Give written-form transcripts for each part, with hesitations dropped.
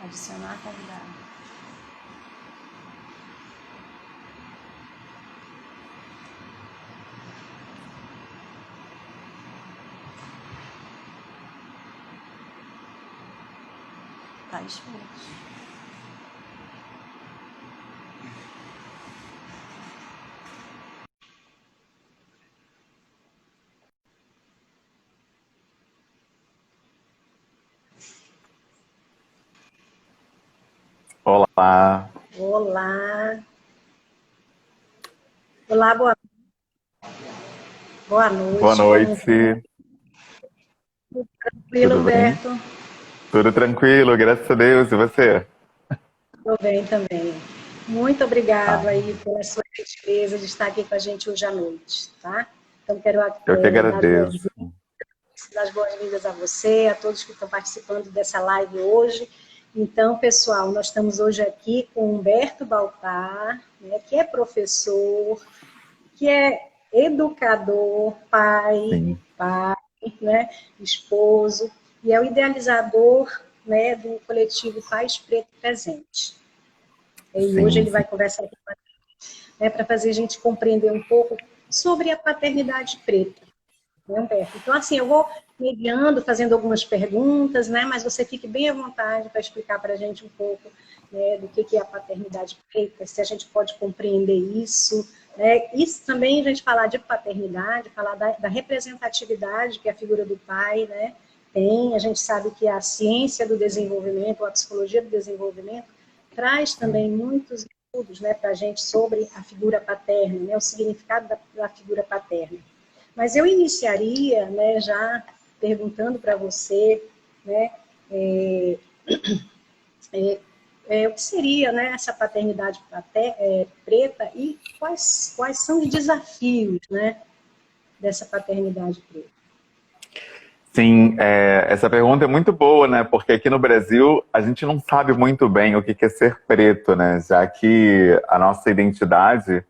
Adicionar convidado. Tá exposto. Olá. Olá. Olá, boa noite. Boa noite. Tudo tranquilo, Tudo bem? Humberto? Tudo tranquilo, graças a Deus. E você? Estou bem também. Muito obrigado Ah, aí pela sua gentileza de estar aqui com a gente hoje à noite, tá? Então, quero eu que dar agradeço. as boas-vindas a você, a todos que estão participando dessa live hoje. Então, pessoal, nós estamos hoje aqui com Humberto Baltar, né, que é professor, que é educador, pai, Sim, né, esposo, e é o idealizador, né, do coletivo Pais Preto Presente. E hoje sim, ele sim. vai conversar aqui com a gente, né, para fazer a gente compreender um pouco sobre a paternidade preta, né, Humberto? Então, assim, eu vou mediando, fazendo algumas perguntas, né, mas você fique bem à vontade para explicar para a gente um pouco, né, do que é a paternidade preta, se a gente pode compreender isso, né? Isso também, a gente falar de paternidade, falar da representatividade que a figura do pai, né, tem. A gente sabe que a ciência do desenvolvimento, a psicologia do desenvolvimento, traz também muitos estudos, né, para a gente sobre a figura paterna, né, o significado da figura paterna. Mas eu iniciaria, né, já perguntando para você, né, o que seria, né, essa paternidade preta e quais são os desafios, né, dessa paternidade preta? Sim, essa pergunta é muito boa, né? Porque aqui no Brasil a gente não sabe muito bem o que é ser preto, né? Já que a nossa identidade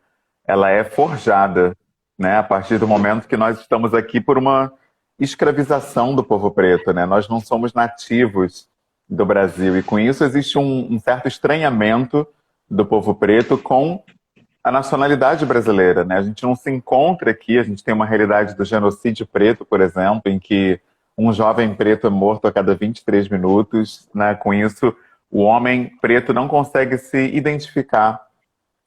ela é forjada, né? A partir do momento que nós estamos aqui por uma escravização do povo preto, né? Nós não somos nativos do Brasil e com isso existe um certo estranhamento do povo preto com a nacionalidade brasileira, né? A gente não se encontra aqui, a gente tem uma realidade do genocídio preto, por exemplo, em que um jovem preto é morto a cada 23 minutos, né? Com isso, o homem preto não consegue se identificar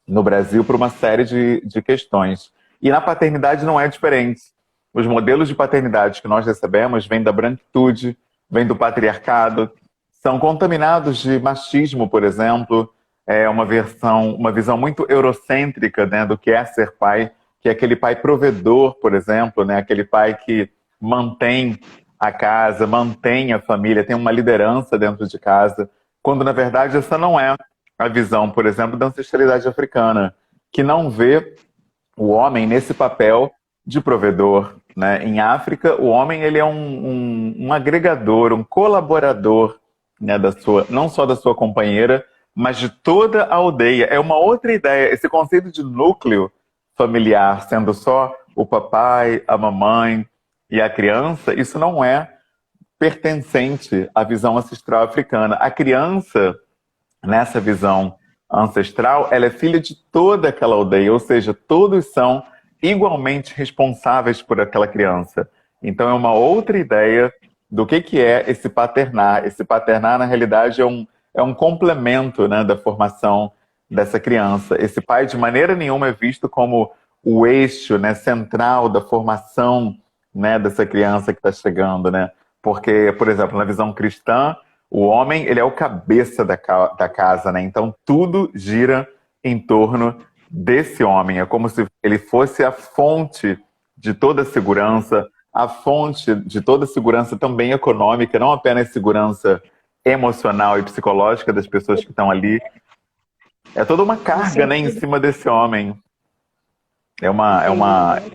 no Brasil por uma série de questões. E na paternidade não é diferente. Os modelos de paternidade que nós recebemos vêm da branquitude, vêm do patriarcado, são contaminados de machismo, por exemplo, é uma visão muito eurocêntrica, né, do que é ser pai, que é aquele pai provedor, por exemplo, né, aquele pai que mantém a casa, mantém a família, tem uma liderança dentro de casa, quando na verdade essa não é a visão, por exemplo, da ancestralidade africana, que não vê o homem nesse papel de provedor, né? Em África, o homem ele é um agregador, um colaborador, né, não só da sua companheira, mas de toda a aldeia. É uma outra ideia. Esse conceito de núcleo familiar, sendo só o papai, a mamãe e a criança, isso não é pertencente à visão ancestral africana. A criança, nessa visão ancestral, ela é filha de toda aquela aldeia, ou seja, todos são igualmente responsáveis por aquela criança. Então é uma outra ideia do que é esse paternar. Esse paternar, na realidade, é um complemento, né, da formação dessa criança. Esse pai, de maneira nenhuma, é visto como o eixo, né, central da formação, né, dessa criança que está chegando, né? Porque, por exemplo, na visão cristã, o homem, ele é o cabeça da casa, né? Então tudo gira em torno desse homem. É como se ele fosse a fonte de toda a segurança, a fonte de toda a segurança também econômica, não apenas segurança emocional e psicológica das pessoas que estão ali. É toda uma No carga, né, em sentido, cima desse homem. É uma, é entendo, uma, né?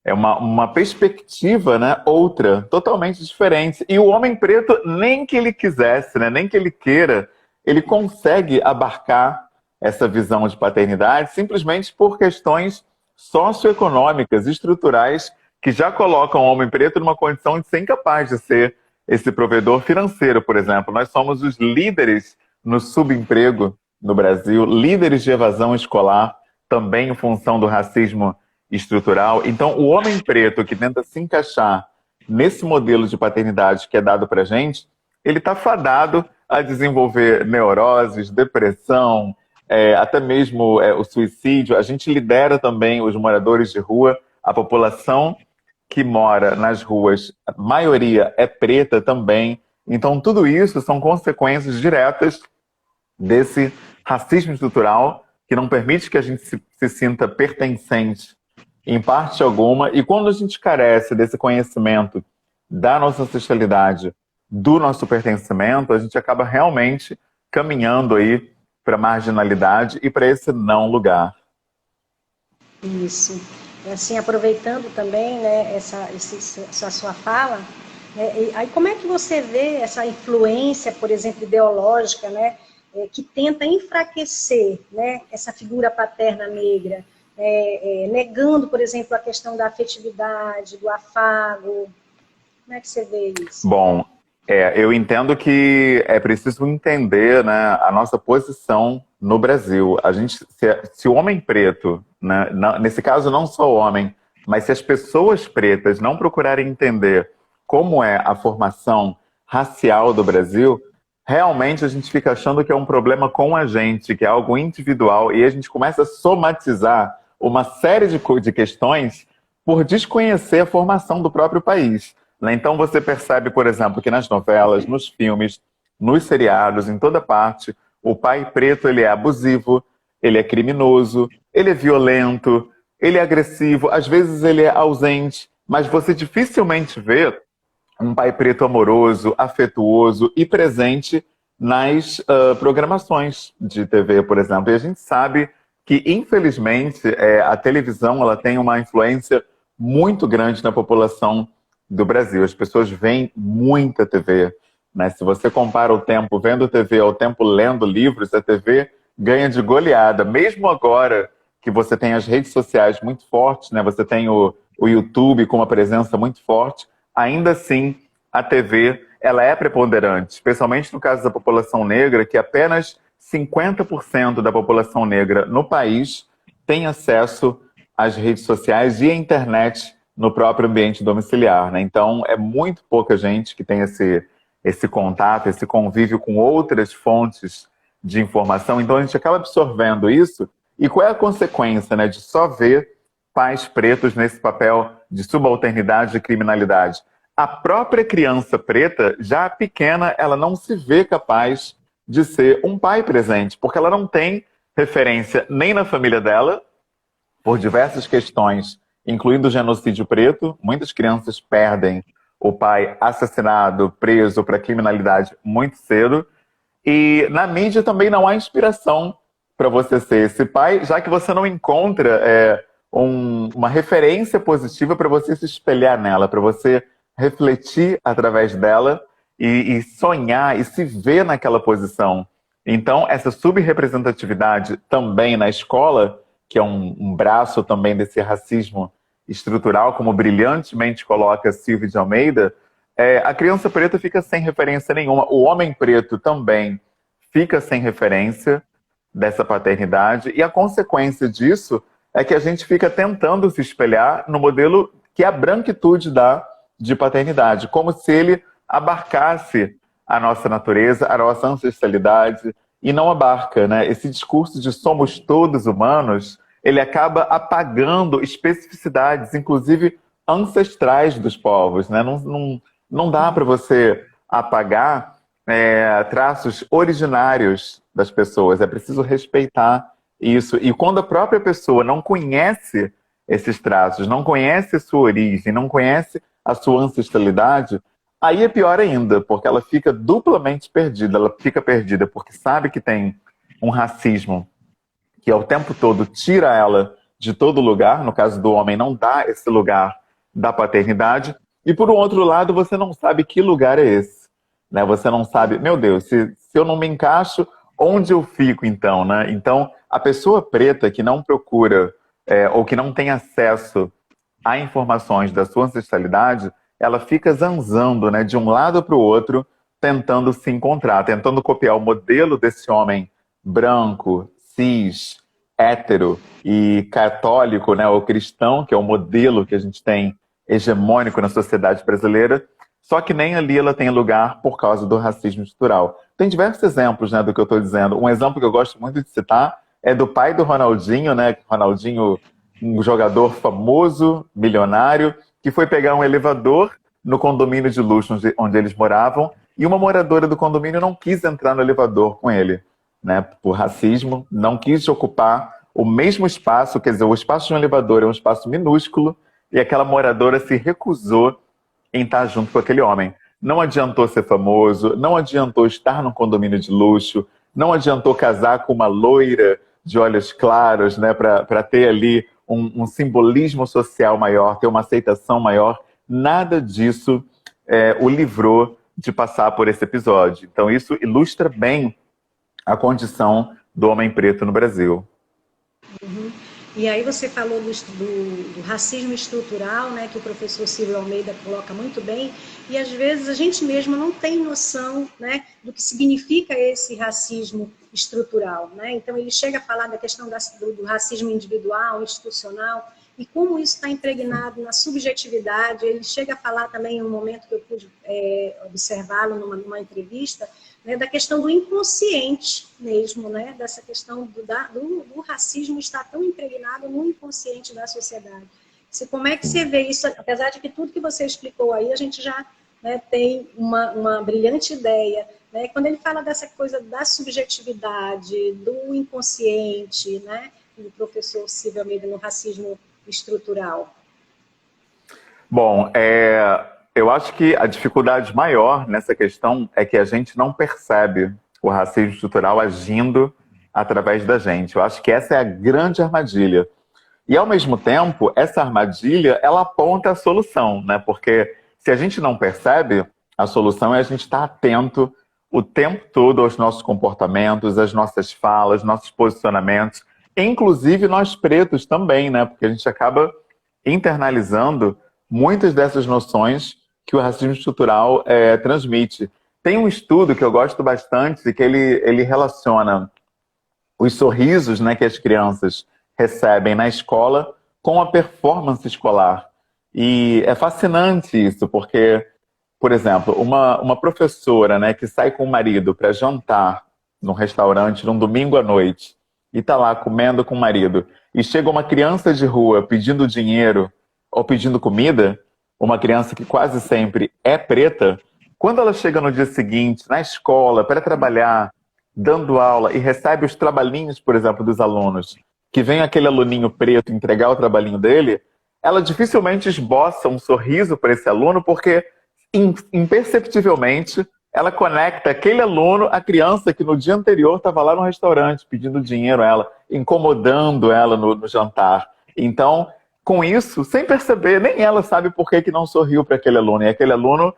é uma perspectiva, né, outra, totalmente diferente. E o homem preto, nem que ele quisesse, né, nem que ele queira, ele consegue abarcar essa visão de paternidade simplesmente por questões socioeconômicas, estruturais, que já colocam o homem preto numa condição de ser incapaz de ser esse provedor financeiro, por exemplo. Nós somos os líderes no subemprego no Brasil, líderes de evasão escolar, também em função do racismo estrutural. Então, o homem preto que tenta se encaixar nesse modelo de paternidade que é dado para gente, ele está fadado a desenvolver neuroses, depressão, até mesmo o suicídio. A gente lidera também os moradores de rua, a população que mora nas ruas, a maioria é preta também. Então, tudo isso são consequências diretas desse racismo estrutural que não permite que a gente se sinta pertencente em parte alguma. E quando a gente carece desse conhecimento da nossa ancestralidade, do nosso pertencimento, a gente acaba realmente caminhando aí para a marginalidade e para esse não lugar. Isso. Assim, aproveitando também, né, essa sua fala, aí como é que você vê essa influência, por exemplo, ideológica, né, que tenta enfraquecer, né, essa figura paterna negra, negando, por exemplo, a questão da afetividade, do afago? Como é que você vê isso? Bom, eu entendo que é preciso entender, né, a nossa posição no Brasil. A gente, se o homem preto, né, nesse caso não só o homem, mas se as pessoas pretas não procurarem entender como é a formação racial do Brasil, realmente a gente fica achando que é um problema com a gente, que é algo individual, e a gente começa a somatizar uma série de questões por desconhecer a formação do próprio país. Então você percebe, por exemplo, que nas novelas, nos filmes, nos seriados, em toda parte, o pai preto ele é abusivo, ele é criminoso, ele é violento, ele é agressivo, às vezes ele é ausente, mas você dificilmente vê um pai preto amoroso, afetuoso e presente nas programações de TV, por exemplo. E a gente sabe que, infelizmente, a televisão ela tem uma influência muito grande na população do Brasil. As pessoas veem muita TV, né? Se você compara o tempo vendo TV ao tempo lendo livros, a TV ganha de goleada. Mesmo agora que você tem as redes sociais muito fortes, né? Você tem o YouTube com uma presença muito forte, ainda assim a TV ela é preponderante, especialmente no caso da população negra, que apenas 50% da população negra no país tem acesso às redes sociais e à internet no próprio ambiente domiciliar, né? Então, é muito pouca gente que tem esse contato, esse convívio com outras fontes de informação. Então, a gente acaba absorvendo isso. E qual é a consequência, né, de só ver pais pretos nesse papel de subalternidade e criminalidade? A própria criança preta, já pequena, ela não se vê capaz de ser um pai presente, porque ela não tem referência nem na família dela, por diversas questões, incluindo o genocídio preto. Muitas crianças perdem o pai assassinado, preso para criminalidade muito cedo. E na mídia também não há inspiração para você ser esse pai, já que você não encontra uma referência positiva para você se espelhar nela, para você refletir através dela e sonhar e se ver naquela posição. Então, essa subrepresentatividade também na escola, que é um braço também desse racismo estrutural, como brilhantemente coloca Silvio de Almeida, a criança preta fica sem referência nenhuma. O homem preto também fica sem referência dessa paternidade, e a consequência disso é que a gente fica tentando se espelhar no modelo que a branquitude dá de paternidade, como se ele abarcasse a nossa natureza, a nossa ancestralidade, e não abarca, né? Esse discurso de somos todos humanos, ele acaba apagando especificidades, inclusive ancestrais dos povos, né? Não dá para você apagar traços originários das pessoas, é preciso respeitar isso. E quando a própria pessoa não conhece esses traços, não conhece a sua origem, não conhece a sua ancestralidade, aí é pior ainda, porque ela fica duplamente perdida. Ela fica perdida porque sabe que tem um racismo que ao tempo todo tira ela de todo lugar, no caso do homem não dá esse lugar da paternidade, e por um outro lado você não sabe que lugar é esse, né? Você não sabe, meu Deus, se eu não me encaixo, onde eu fico então, né? Então a pessoa preta que não procura ou que não tem acesso a informações da sua ancestralidade, ela fica zanzando, né, de um lado para o outro, tentando se encontrar, tentando copiar o modelo desse homem branco, cis, hétero e católico, né, ou cristão, que é o modelo que a gente tem hegemônico na sociedade brasileira, só que nem ali ela tem lugar por causa do racismo estrutural. Tem diversos exemplos, né, do que eu estou dizendo. Um exemplo que eu gosto muito de citar é do pai do Ronaldinho, né, Ronaldinho, um jogador famoso, milionário, que foi pegar um elevador no condomínio de luxo onde eles moravam, e uma moradora do condomínio não quis entrar no elevador com ele, né, por racismo, não quis ocupar o mesmo espaço, quer dizer, o espaço de um elevador é um espaço minúsculo, e aquela moradora se recusou em estar junto com aquele homem. Não adiantou ser famoso, não adiantou estar num condomínio de luxo, não adiantou casar com uma loira de olhos claros, né, para ter ali um simbolismo social maior, ter uma aceitação maior. Nada disso o livrou de passar por esse episódio. Então isso ilustra bem a condição do homem preto no Brasil. Uhum. E aí você falou do racismo estrutural, né, que o professor Silvio Almeida coloca muito bem, e às vezes a gente mesmo não tem noção, né, do que significa esse racismo estrutural, né? Então ele chega a falar da questão do racismo individual, institucional, e como isso está impregnado na subjetividade. Ele chega a falar também, em um momento que eu pude observá-lo numa entrevista, né, da questão do inconsciente mesmo, né, dessa questão do racismo estar tão impregnado no inconsciente da sociedade. Como é que você vê isso, apesar de que tudo que você explicou aí, a gente já, né, tem uma brilhante ideia, né, quando ele fala dessa coisa da subjetividade, do inconsciente, né, do professor Silvio Almeida no racismo estrutural. Bom, eu acho que a dificuldade maior nessa questão é que a gente não percebe o racismo estrutural agindo através da gente. Eu acho que essa é a grande armadilha. E, ao mesmo tempo, essa armadilha, ela aponta a solução, né? Porque se a gente não percebe, a solução é a gente estar atento o tempo todo aos nossos comportamentos, às nossas falas, nossos posicionamentos, inclusive nós pretos também, né? Porque a gente acaba internalizando muitas dessas noções que o racismo estrutural transmite. Tem um estudo que eu gosto bastante, que ele relaciona os sorrisos, né, que as crianças recebem na escola com a performance escolar. E é fascinante isso, porque, por exemplo, uma professora, né, que sai com o marido para jantar num restaurante num domingo à noite e está lá comendo com o marido, e chega uma criança de rua pedindo dinheiro ou pedindo comida, uma criança que quase sempre é preta, quando ela chega no dia seguinte, na escola, para trabalhar, dando aula, e recebe os trabalhinhos, por exemplo, dos alunos, que vem aquele aluninho preto entregar o trabalhinho dele, ela dificilmente esboça um sorriso para esse aluno, porque imperceptivelmente ela conecta aquele aluno à criança que no dia anterior estava lá no restaurante pedindo dinheiro a ela, incomodando ela no jantar. Então, com isso, sem perceber, nem ela sabe por que não sorriu para aquele aluno. E aquele aluno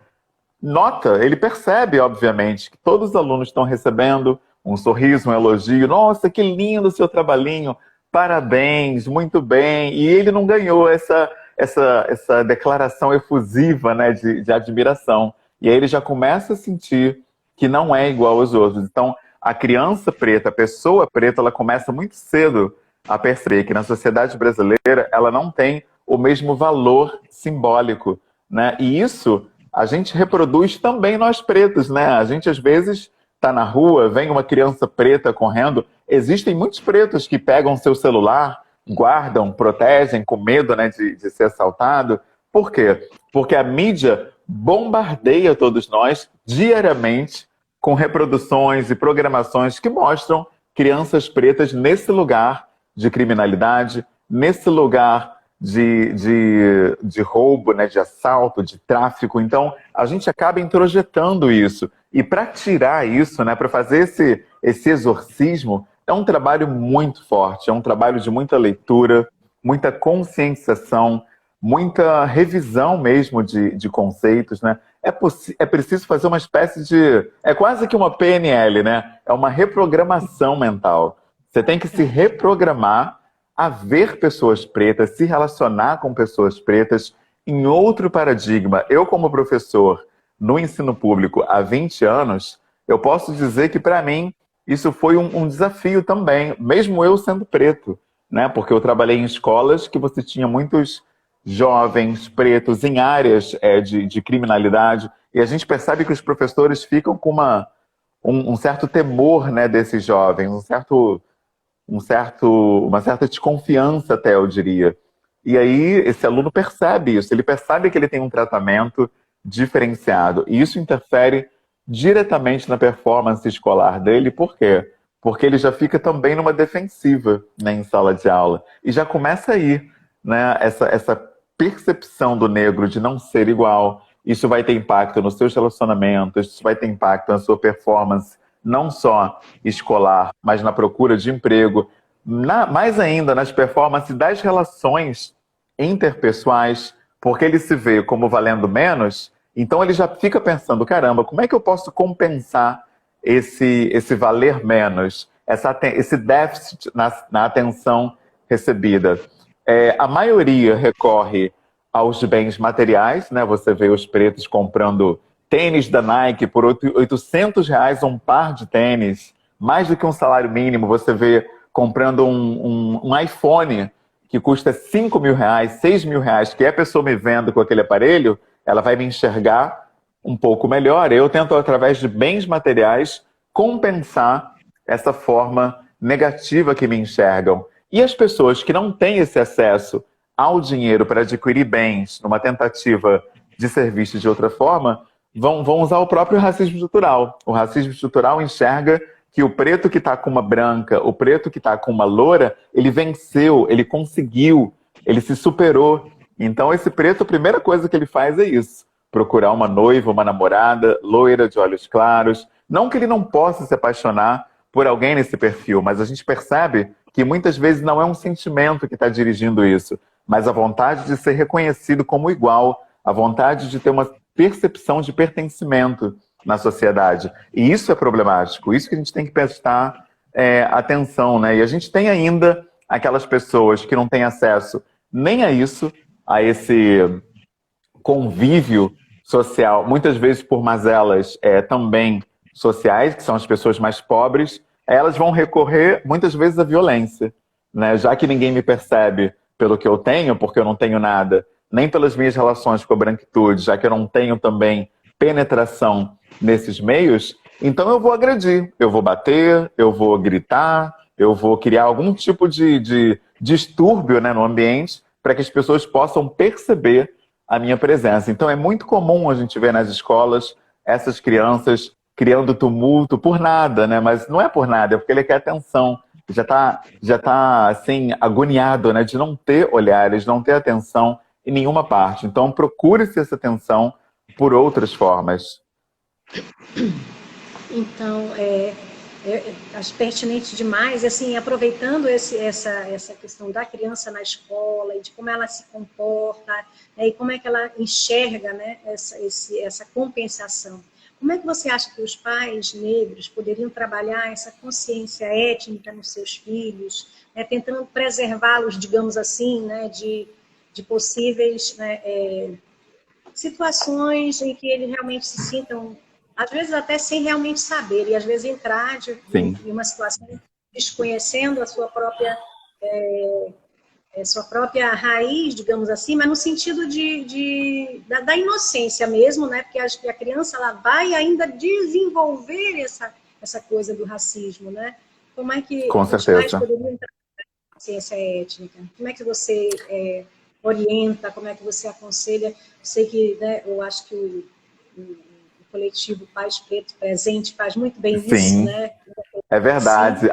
nota, ele percebe, obviamente, que todos os alunos estão recebendo um sorriso, um elogio. Nossa, que lindo o seu trabalhinho, parabéns, muito bem. E ele não ganhou essa declaração efusiva, né, de admiração. E aí ele já começa a sentir que não é igual aos outros. Então, a criança preta, a pessoa preta, ela começa muito cedo a perceber que na sociedade brasileira ela não tem o mesmo valor simbólico, né? E isso a gente reproduz também nós pretos, né? A gente às vezes está na rua, vem uma criança preta correndo, existem muitos pretos que pegam seu celular, guardam, protegem com medo, né, de ser assaltado. Por quê? Porque a mídia bombardeia todos nós diariamente com reproduções e programações que mostram crianças pretas nesse lugar de criminalidade, nesse lugar de roubo, né, de assalto, de tráfico. Então, a gente acaba introjetando isso. E para tirar isso, né, para fazer esse exorcismo, é um trabalho muito forte, é um trabalho de muita leitura, muita conscientização, muita revisão mesmo de conceitos, né? É preciso fazer uma espécie de... É quase que uma PNL, né? É uma reprogramação mental. Você tem que se reprogramar a ver pessoas pretas, se relacionar com pessoas pretas em outro paradigma. Eu, como professor, no ensino público há 20 anos, eu posso dizer que, para mim, isso foi um desafio também, mesmo eu sendo preto, né? Porque eu trabalhei em escolas que você tinha muitos jovens pretos em áreas de criminalidade, e a gente percebe que os professores ficam com um certo temor, né, desses jovens, uma certa desconfiança até, eu diria. E aí esse aluno percebe isso, ele percebe que ele tem um tratamento diferenciado, e isso interfere diretamente na performance escolar dele. Por quê? Porque ele já fica também numa defensiva, né, em sala de aula, e já começa aí, né, essa percepção do negro de não ser igual. Isso vai ter impacto nos seus relacionamentos, isso vai ter impacto na sua performance, não só escolar, mas na procura de emprego, mais ainda nas performances das relações interpessoais, porque ele se vê como valendo menos, então ele já fica pensando, caramba, como é que eu posso compensar esse valer menos, esse déficit na atenção recebida? A maioria recorre aos bens materiais, né? Você vê os pretos comprando tênis da Nike por R$ 800 um par de tênis, mais do que um salário mínimo. Você vê comprando um iPhone que custa R$ 5.000, R$ 6.000, que a pessoa me vendo com aquele aparelho, ela vai me enxergar um pouco melhor. Eu tento, através de bens materiais, compensar essa forma negativa que me enxergam. E as pessoas que não têm esse acesso ao dinheiro para adquirir bens numa tentativa de ser visto de outra forma, vão usar o próprio racismo estrutural. O racismo estrutural enxerga que o preto que está com uma branca, o preto que está com uma loura, ele venceu, ele conseguiu, ele se superou. Então esse preto, a primeira coisa que ele faz é isso: procurar uma noiva, uma namorada, loira, de olhos claros. Não que ele não possa se apaixonar por alguém nesse perfil, mas a gente percebe que muitas vezes não é um sentimento que está dirigindo isso, mas a vontade de ser reconhecido como igual, a vontade de ter uma percepção de pertencimento na sociedade. E isso é problemático, isso que a gente tem que prestar atenção, né? E a gente tem ainda aquelas pessoas que não têm acesso nem a isso, a esse convívio social, muitas vezes por mazelas também sociais, que são as pessoas mais pobres. Elas vão recorrer muitas vezes à violência, né? Já que ninguém me percebe pelo que eu tenho, porque eu não tenho nada, nem pelas minhas relações com a branquitude, já que eu não tenho também penetração nesses meios, então eu vou agredir, eu vou bater, eu vou gritar, eu vou criar algum tipo de distúrbio, né, no ambiente, para que as pessoas possam perceber a minha presença. Então é muito comum a gente ver nas escolas essas crianças criando tumulto por nada, né? Mas não é por nada, é porque ele quer atenção. Já tá assim, agoniado, né? De não ter olhares, de não ter atenção em nenhuma parte. Então procure-se essa atenção por outras formas. Então, acho pertinente demais, assim, aproveitando essa questão da criança na escola e de como ela se comporta, né, e como é que ela enxerga, né, essa compensação. Como é que você acha que os pais negros poderiam trabalhar essa consciência étnica nos seus filhos, né, tentando preservá-los, digamos assim, né, de possíveis, né, situações em que eles realmente se sintam, às vezes até sem realmente saber, e às vezes entrar em uma situação desconhecendo a sua própria raiz, digamos assim, mas no sentido da inocência mesmo, né? Porque acho que a criança ela vai ainda desenvolver essa coisa do racismo, né? Como é que Com os certeza. pais poderiam entrar na consciência étnica? Como é que você orienta, como é que você aconselha? Sei que, né, eu acho que o coletivo Pais Preto Presente faz muito bem isso, né? É verdade.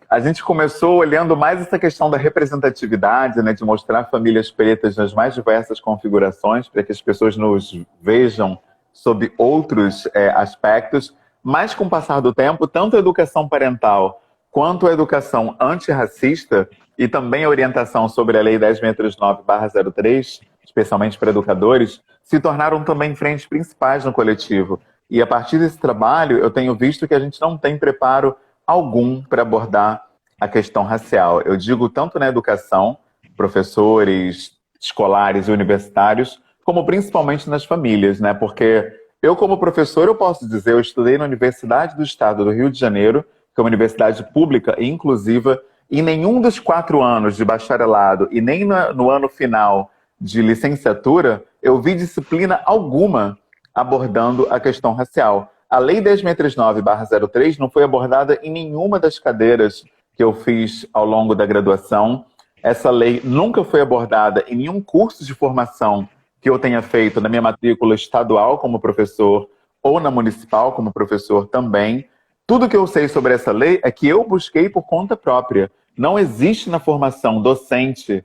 A gente começou olhando mais essa questão da representatividade, né, de mostrar famílias pretas nas mais diversas configurações, para que as pessoas nos vejam sob outros aspectos, mas com o passar do tempo, tanto a educação parental quanto a educação antirracista e também a orientação sobre a Lei 10.639/03, especialmente para educadores, se tornaram também frentes principais no coletivo. E a partir desse trabalho, eu tenho visto que a gente não tem preparo algum para abordar a questão racial. Eu digo tanto na educação, professores, escolares e universitários, como principalmente nas famílias, né? Porque Eu, como professor, eu posso dizer, eu estudei na Universidade do Estado do Rio de Janeiro, que é uma universidade pública e inclusiva. Em nenhum dos 4 anos de bacharelado e nem no ano final de licenciatura, eu vi disciplina alguma abordando a questão racial. A Lei 10.639/03 não foi abordada em nenhuma das cadeiras que eu fiz ao longo da graduação. Essa lei nunca foi abordada em nenhum curso de formação que eu tenha feito na minha matrícula estadual como professor ou na municipal como professor também. Tudo que eu sei sobre essa lei é que eu busquei por conta própria. Não existe na formação docente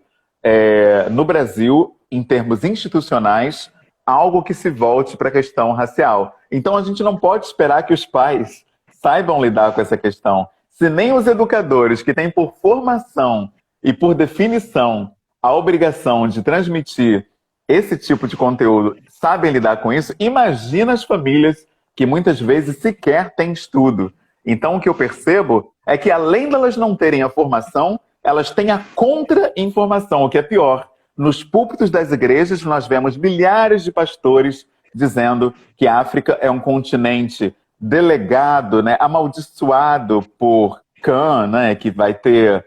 no Brasil, em termos institucionais, algo que se volte para a questão racial. Então a gente não pode esperar que os pais saibam lidar com essa questão. Se nem os educadores, que têm por formação e por definição a obrigação de transmitir esse tipo de conteúdo, sabem lidar com isso, imagina as famílias que muitas vezes sequer têm estudo. Então o que eu percebo é que além delas não terem a formação, elas têm a contra-informação, o que é pior. Nos púlpitos das igrejas nós vemos milhares de pastores dizendo que a África é um continente delegado, né, amaldiçoado por Cã, né, que vai ter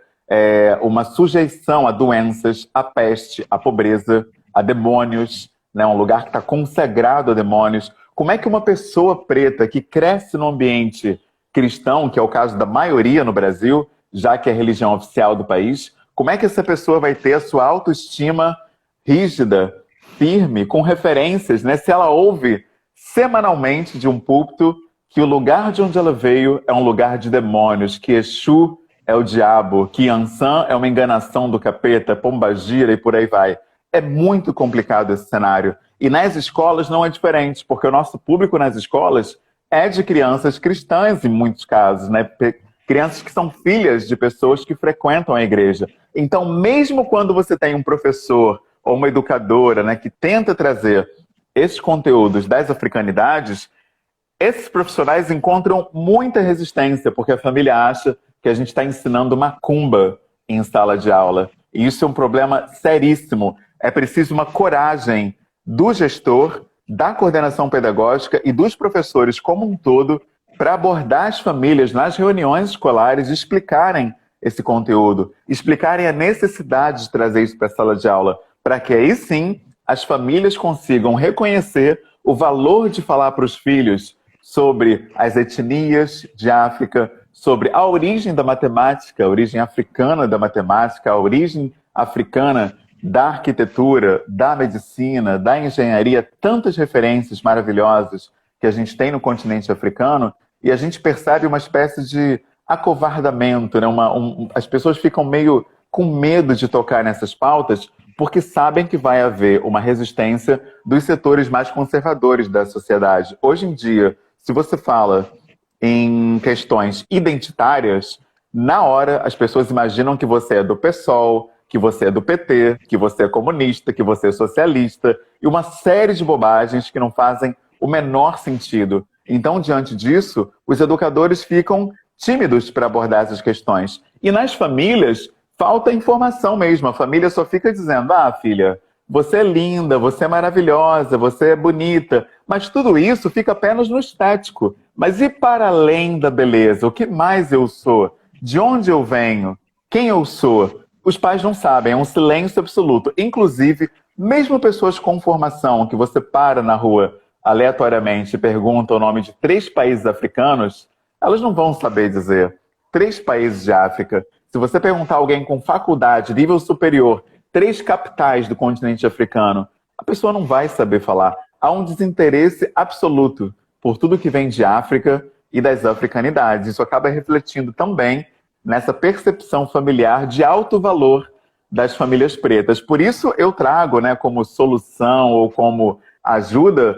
uma sujeição a doenças, a peste, a pobreza, a demônios, né, um lugar que está consagrado a demônios. Como é que uma pessoa preta que cresce num ambiente cristão, que é o caso da maioria no Brasil, já que é a religião oficial do país, como é que essa pessoa vai ter a sua autoestima rígida, firme, com referências, né? Se ela ouve semanalmente de um púlpito que o lugar de onde ela veio é um lugar de demônios, que Exu é o diabo, que Ansan é uma enganação do capeta, Pombagira e por aí vai. É muito complicado esse cenário. E nas escolas não é diferente, porque o nosso público nas escolas é de crianças cristãs, em muitos casos, né? Crianças que são filhas de pessoas que frequentam a igreja. Então, mesmo quando você tem um professor ou uma educadora, né, que tenta trazer esses conteúdos das africanidades, esses profissionais encontram muita resistência, porque a família acha que a gente está ensinando macumba em sala de aula. E isso é um problema seríssimo. É preciso uma coragem do gestor, da coordenação pedagógica e dos professores como um todo para abordar as famílias nas reuniões escolares e explicarem esse conteúdo, explicarem a necessidade de trazer isso para a sala de aula, para que aí sim as famílias consigam reconhecer o valor de falar para os filhos sobre as etnias de África, sobre a origem da matemática, a origem africana da matemática, a origem africana da arquitetura, da medicina, da engenharia, tantas referências maravilhosas que a gente tem no continente africano, e a gente percebe uma espécie de acovardamento, né? As pessoas ficam meio com medo de tocar nessas pautas, porque sabem que vai haver uma resistência dos setores mais conservadores da sociedade. Hoje em dia, se você fala em questões identitárias, na hora as pessoas imaginam que você é do PSOL, que você é do PT, que você é comunista, que você é socialista, e uma série de bobagens que não fazem o menor sentido. Então, diante disso, os educadores ficam tímidos para abordar essas questões. E nas famílias, falta informação mesmo. A família só fica dizendo, filha, você é linda, você é maravilhosa, você é bonita. Mas tudo isso fica apenas no estético. Mas e para além da beleza? O que mais eu sou? De onde eu venho? Quem eu sou? Os pais não sabem, é um silêncio absoluto. Inclusive, mesmo pessoas com formação, que você para na rua aleatoriamente e pergunta o nome de 3 países africanos, elas não vão saber dizer. 3 países de África. Se você perguntar a alguém com faculdade, nível superior, 3 capitais do continente africano, a pessoa não vai saber falar. Há um desinteresse absoluto por tudo que vem de África e das africanidades. Isso acaba refletindo também nessa percepção familiar de alto valor das famílias pretas. Por isso eu trago, né, como solução ou como ajuda,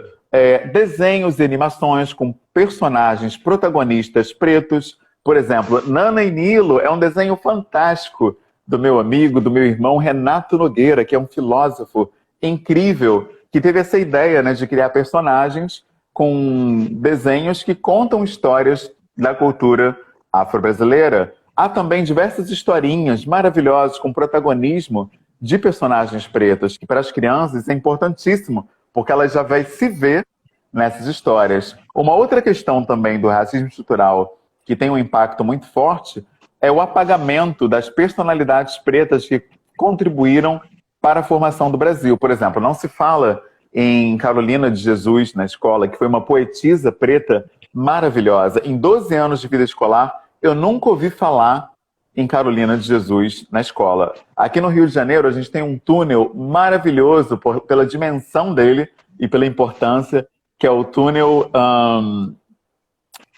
desenhos e animações com personagens protagonistas pretos. Por exemplo, Nana e Nilo é um desenho fantástico do meu amigo, do meu irmão Renato Nogueira, que é um filósofo incrível, que teve essa ideia, né, de criar personagens com desenhos que contam histórias da cultura afro-brasileira. Há também diversas historinhas maravilhosas com protagonismo de personagens pretas, que para as crianças é importantíssimo, porque elas já vai se ver nessas histórias. Uma outra questão também do racismo estrutural que tem um impacto muito forte é o apagamento das personalidades pretas que contribuíram para a formação do Brasil. Por exemplo, não se fala em Carolina de Jesus na escola, que foi uma poetisa preta maravilhosa. Em 12 anos de vida escolar, eu nunca ouvi falar em Carolina de Jesus na escola. Aqui no Rio de Janeiro, a gente tem um túnel maravilhoso pela dimensão dele e pela importância, que é o túnel...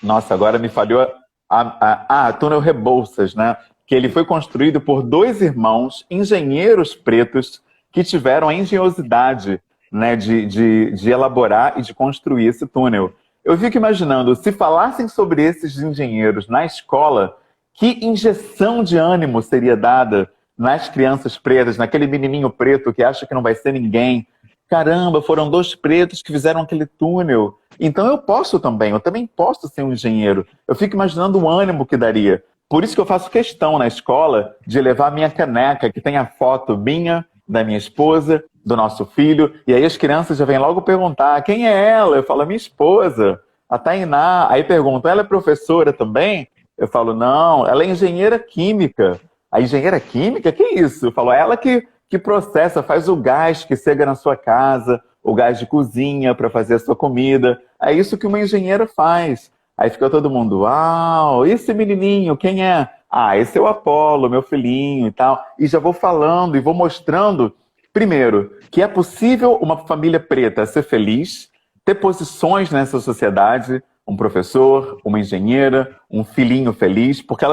Nossa, agora me falhou... túnel Rebouças, né? Que ele foi construído por dois irmãos engenheiros pretos que tiveram a engenhosidade, né, de elaborar e de construir esse túnel. Eu fico imaginando, se falassem sobre esses engenheiros na escola, que injeção de ânimo seria dada nas crianças pretas, naquele menininho preto que acha que não vai ser ninguém. Caramba, foram dois pretos que fizeram aquele túnel. Então eu também posso ser um engenheiro. Eu fico imaginando o ânimo que daria. Por isso que eu faço questão na escola de levar a minha caneca, que tem a foto minha, da minha esposa, do nosso filho. E aí as crianças já vêm logo perguntar, quem é ela? Eu falo, minha esposa, a Tainá. Aí perguntam, ela é professora também? Eu falo, não, ela é engenheira química. A engenheira química? Que isso? Eu falo, ela que processa, faz o gás que chega na sua casa, o gás de cozinha para fazer a sua comida. É isso que uma engenheira faz. Aí fica todo mundo, uau, esse menininho, quem é? Ah, esse é o Apolo, meu filhinho e tal. E já vou falando e vou mostrando, primeiro, que é possível uma família preta ser feliz, ter posições nessa sociedade, um professor, uma engenheira, um filhinho feliz, porque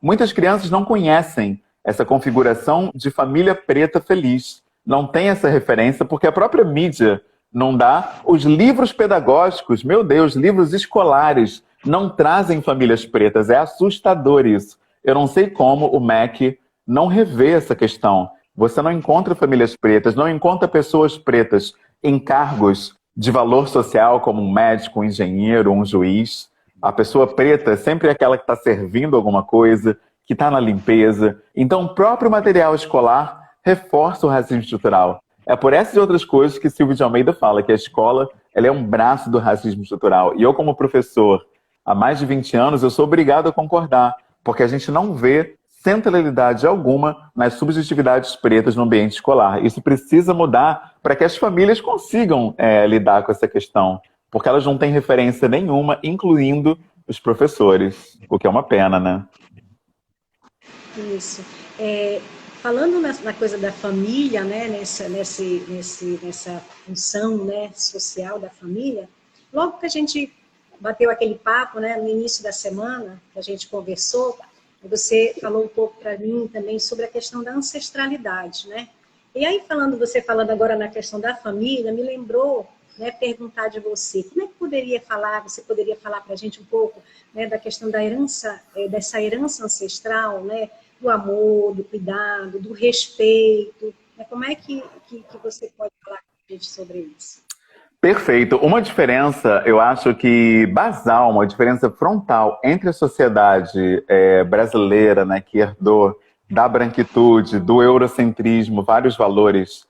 muitas crianças não conhecem essa configuração de família preta feliz. Não tem essa referência, porque a própria mídia não dá. Os livros pedagógicos, meu Deus, livros escolares, não trazem famílias pretas. É assustador isso. Eu não sei como o MEC não revê essa questão. Você não encontra famílias pretas, não encontra pessoas pretas em cargos de valor social, como um médico, um engenheiro, um juiz. A pessoa preta é sempre aquela que está servindo alguma coisa, que está na limpeza. Então, o próprio material escolar reforça o racismo estrutural. É por essas e outras coisas que Silvio de Almeida fala, que a escola ela é um braço do racismo estrutural. E eu, como professor, há mais de 20 anos, eu sou obrigado a concordar, porque a gente não vê centralidade alguma nas subjetividades pretas no ambiente escolar. Isso precisa mudar para que as famílias consigam lidar com essa questão, porque elas não têm referência nenhuma, incluindo os professores, o que é uma pena, né? Isso. Falando na coisa da família, né, nessa função, né, social da família, logo que a gente bateu aquele papo, né, no início da semana, que a gente conversou, você falou um pouco para mim também sobre a questão da ancestralidade, né? E aí, você falando agora na questão da família, me lembrou, né, perguntar de você, como é que você poderia falar para a gente um pouco, né, da questão da herança, dessa herança ancestral, né, do amor, do cuidado, do respeito, né? Como é que você pode falar com a gente sobre isso? Perfeito. Uma diferença, eu acho que basal, uma diferença frontal entre a sociedade brasileira, né, que herdou da branquitude, do eurocentrismo, vários valores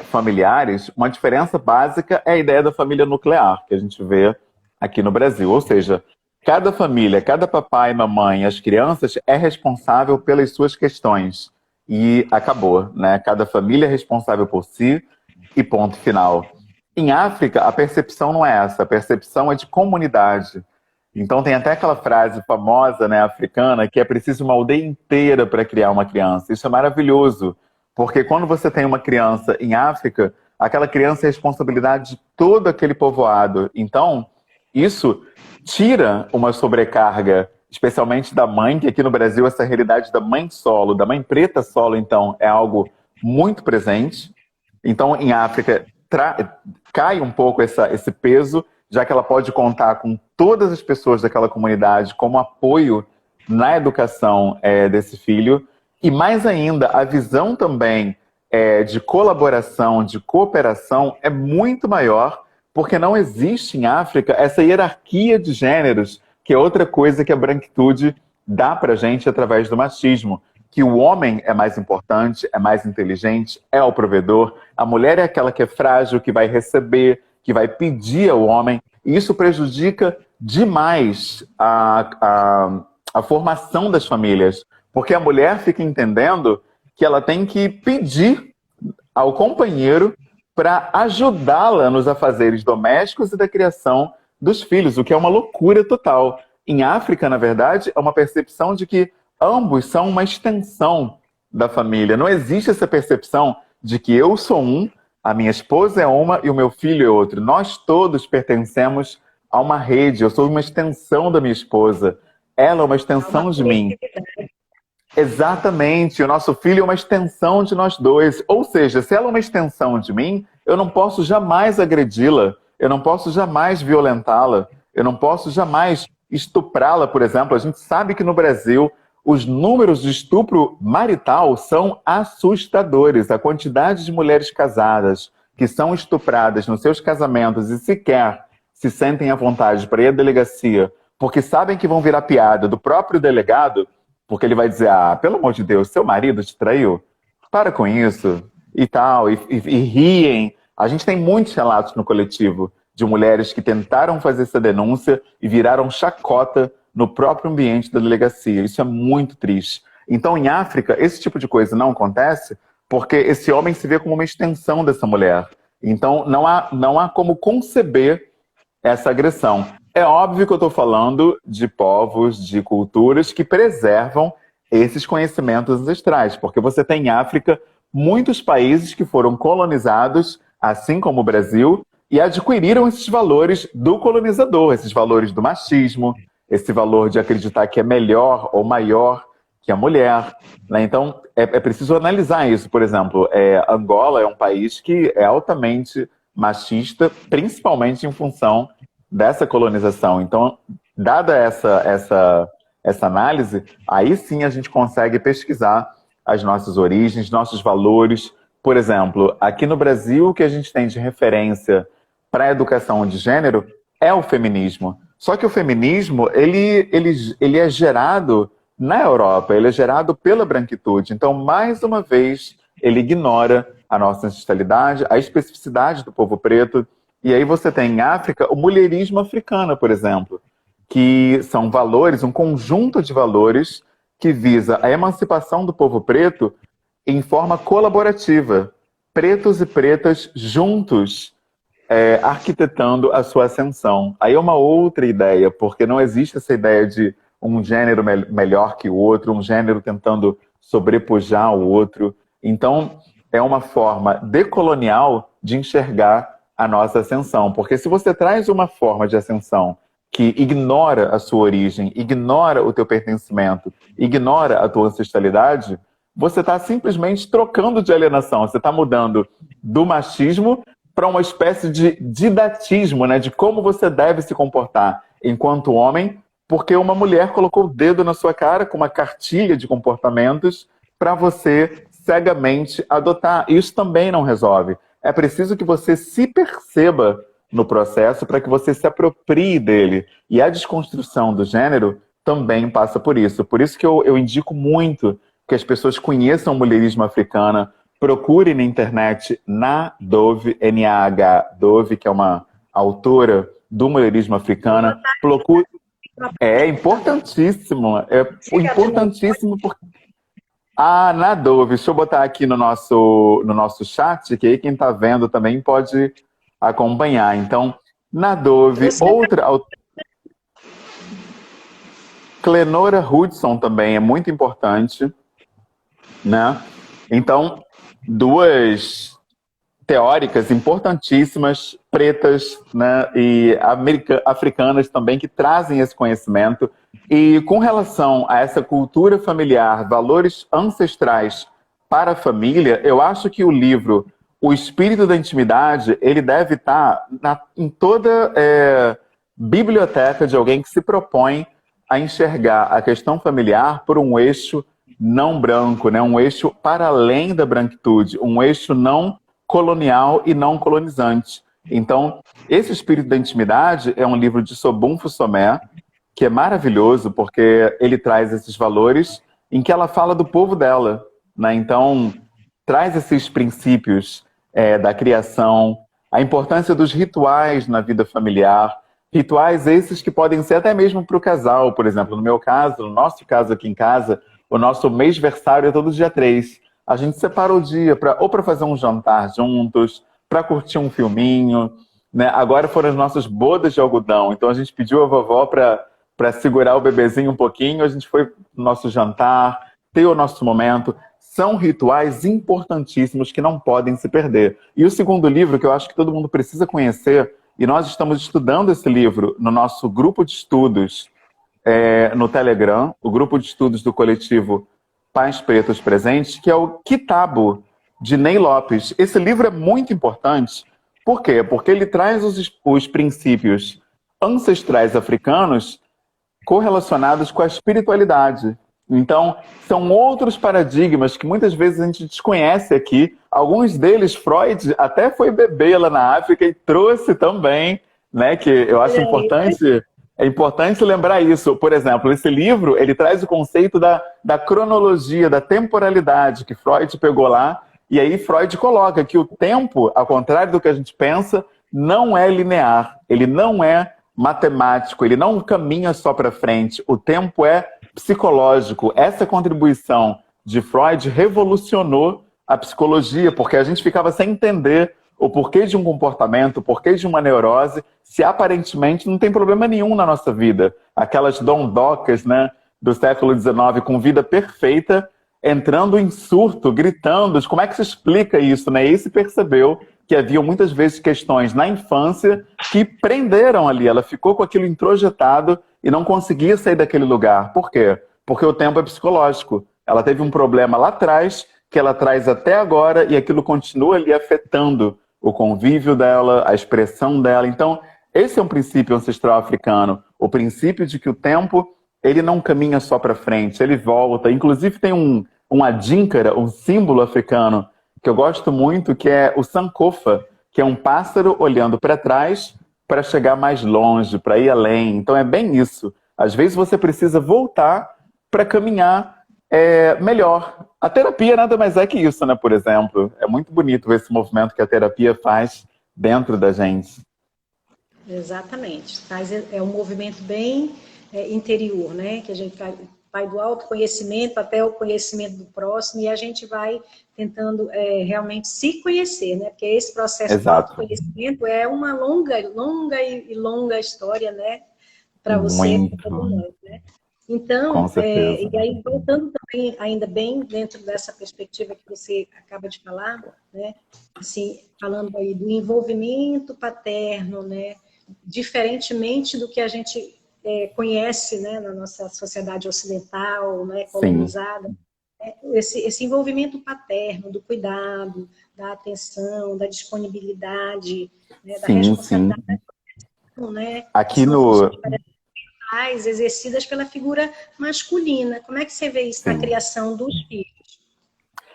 familiares, uma diferença básica é a ideia da família nuclear, que a gente vê aqui no Brasil. Ou seja, cada família, cada papai, mamãe, as crianças é responsável pelas suas questões. E acabou, né? Cada família é responsável por si e ponto final. Em África, a percepção não é essa, a percepção é de comunidade. Então tem até aquela frase famosa, né, africana, que é preciso uma aldeia inteira para criar uma criança. Isso é maravilhoso, porque quando você tem uma criança em África, aquela criança é responsabilidade de todo aquele povoado. Então, isso tira uma sobrecarga, especialmente da mãe, que aqui no Brasil essa realidade da mãe solo, da mãe preta solo, então, é algo muito presente. Então, em África, cai um pouco esse peso, já que ela pode contar com todas as pessoas daquela comunidade como apoio na educação desse filho. E mais ainda, a visão também de colaboração, de cooperação é muito maior, porque não existe em África essa hierarquia de gêneros, que é outra coisa que a branquitude dá pra gente através do machismo. Que o homem é mais importante, é mais inteligente, é o provedor. A mulher é aquela que é frágil, que vai receber, que vai pedir ao homem, e isso prejudica demais a formação das famílias, porque a mulher fica entendendo que ela tem que pedir ao companheiro para ajudá-la nos afazeres domésticos e da criação dos filhos, o que é uma loucura total. Em África, na verdade, é uma percepção de que ambos são uma extensão da família. Não existe essa percepção de que eu sou um, a minha esposa é uma e o meu filho é outro. Nós todos pertencemos a uma rede. Eu sou uma extensão da minha esposa. Ela é uma extensão de mim. Exatamente. O nosso filho é uma extensão de nós dois. Ou seja, se ela é uma extensão de mim, eu não posso jamais agredi-la. Eu não posso jamais violentá-la. Eu não posso jamais estuprá-la, por exemplo. A gente sabe que no Brasil os números de estupro marital são assustadores. A quantidade de mulheres casadas que são estupradas nos seus casamentos e sequer se sentem à vontade para ir à delegacia, porque sabem que vão virar piada do próprio delegado, porque ele vai dizer, pelo amor de Deus, seu marido te traiu? Para com isso, e tal, e riem. A gente tem muitos relatos no coletivo de mulheres que tentaram fazer essa denúncia e viraram chacota no próprio ambiente da delegacia. Isso é muito triste. Então, em África, esse tipo de coisa não acontece porque esse homem se vê como uma extensão dessa mulher. Então, não há como conceber essa agressão. É óbvio que eu estou falando de povos, de culturas que preservam esses conhecimentos ancestrais, porque você tem em África muitos países que foram colonizados, assim como o Brasil, e adquiriram esses valores do colonizador, esses valores do machismo, esse valor de acreditar que é melhor ou maior que a mulher, né? Então, é preciso analisar isso. Por exemplo, Angola é um país que é altamente machista, principalmente em função dessa colonização. Então, dada essa análise, aí sim a gente consegue pesquisar as nossas origens, nossos valores. Por exemplo, aqui no Brasil, o que a gente tem de referência para a educação de gênero é o feminismo. Só que o feminismo, ele é gerado na Europa, ele é gerado pela branquitude. Então, mais uma vez, ele ignora a nossa ancestralidade, a especificidade do povo preto. E aí você tem em África o mulherismo africano, por exemplo, que são valores, um conjunto de valores que visa a emancipação do povo preto em forma colaborativa. Pretos e pretas juntos, arquitetando a sua ascensão. Aí é uma outra ideia, porque não existe essa ideia de um gênero melhor que o outro, um gênero tentando sobrepujar o outro. Então, é uma forma decolonial de enxergar a nossa ascensão. Porque se você traz uma forma de ascensão que ignora a sua origem, ignora o teu pertencimento, ignora a tua ancestralidade, você está simplesmente trocando de alienação. Você está mudando do machismo para uma espécie de didatismo, né, de como você deve se comportar enquanto homem, porque uma mulher colocou o dedo na sua cara com uma cartilha de comportamentos para você cegamente adotar. Isso também não resolve. É preciso que você se perceba no processo para que você se aproprie dele. E a desconstrução do gênero também passa por isso. Por isso que eu indico muito que as pessoas conheçam o mulherismo africano, procurem na internet Nah-Dove, N-A-H, Dove, que é uma autora do mulherismo africano. É importantíssimo, porque... Nah-Dove, deixa eu botar aqui no nosso chat, que aí quem está vendo também pode acompanhar. Então, Nah-Dove, outra... Clenora Hudson também é muito importante, né? Então, duas teóricas importantíssimas, pretas, né, e africanas também, que trazem esse conhecimento. E com relação a essa cultura familiar, valores ancestrais para a família, eu acho que o livro O Espírito da Intimidade, ele deve estar em toda biblioteca de alguém que se propõe a enxergar a questão familiar por um eixo não branco, né? Um eixo para além da branquitude, um eixo não colonial e não colonizante. Então, esse Espírito da Intimidade é um livro de Sobun Fusomé, que é maravilhoso, porque ele traz esses valores em que ela fala do povo dela, né? Então, traz esses princípios da criação, a importância dos rituais na vida familiar, rituais esses que podem ser até mesmo para o casal, por exemplo. No meu caso, no nosso caso aqui em casa, o nosso mêsversário é todo dia 3. A gente separa o dia ou para fazer um jantar juntos, para curtir um filminho, né? Agora foram as nossas bodas de algodão, então a gente pediu a vovó para segurar o bebezinho um pouquinho, a gente foi no nosso jantar, ter o nosso momento. São rituais importantíssimos que não podem se perder. E o segundo livro, que eu acho que todo mundo precisa conhecer, e nós estamos estudando esse livro no nosso grupo de estudos no Telegram, o grupo de estudos do coletivo Pais Pretos Presentes, que é o Kitabo, de Ney Lopes. Esse livro é muito importante. Por quê? Porque ele traz os princípios ancestrais africanos correlacionados com a espiritualidade. Então, são outros paradigmas que muitas vezes a gente desconhece aqui. Alguns deles, Freud até foi bebê lá na África e trouxe também, né? Que eu acho importante lembrar isso. Por exemplo, esse livro, ele traz o conceito da cronologia, da temporalidade que Freud pegou lá. E aí Freud coloca que o tempo, ao contrário do que a gente pensa, não é linear. Ele não é matemático, ele não caminha só para frente. O tempo é psicológico. Essa contribuição de Freud revolucionou a psicologia, porque a gente ficava sem entender o porquê de um comportamento, o porquê de uma neurose, se aparentemente não tem problema nenhum na nossa vida. Aquelas dondocas, né, do século XIX com vida perfeita, entrando em surto, gritando. Como é que se explica isso, né? E se percebeu que havia muitas vezes questões na infância que prenderam ali. Ela ficou com aquilo introjetado e não conseguia sair daquele lugar. Por quê? Porque o tempo é psicológico. Ela teve um problema lá atrás, que ela traz até agora, e aquilo continua ali afetando o convívio dela, a expressão dela. Então, esse é um princípio ancestral africano. O princípio de que o tempo, ele não caminha só para frente, ele volta. Inclusive tem um adínkara, um símbolo africano, que eu gosto muito, que é o sankofa, que é um pássaro olhando para trás para chegar mais longe, para ir além. Então é bem isso. Às vezes você precisa voltar para caminhar melhor. A terapia nada mais é que isso, né? Por exemplo, é muito bonito ver esse movimento que a terapia faz dentro da gente. Exatamente. É um movimento bem interior, né? Que a gente vai do autoconhecimento até o conhecimento do próximo, e a gente vai tentando realmente se conhecer, né? Porque esse processo de autoconhecimento é uma longa história, né? Para você, para todos nós, né? Então, e aí voltando também, ainda bem dentro dessa perspectiva que você acaba de falar, né? Assim, falando aí do envolvimento paterno, né? Diferentemente do que a gente conhece, né, na nossa sociedade ocidental, né, colonizada, né, esse envolvimento paterno, do cuidado, da atenção, da disponibilidade, né, da responsabilidade, né, aqui no exercidas pela figura masculina. Como é que você vê isso na criação dos filhos?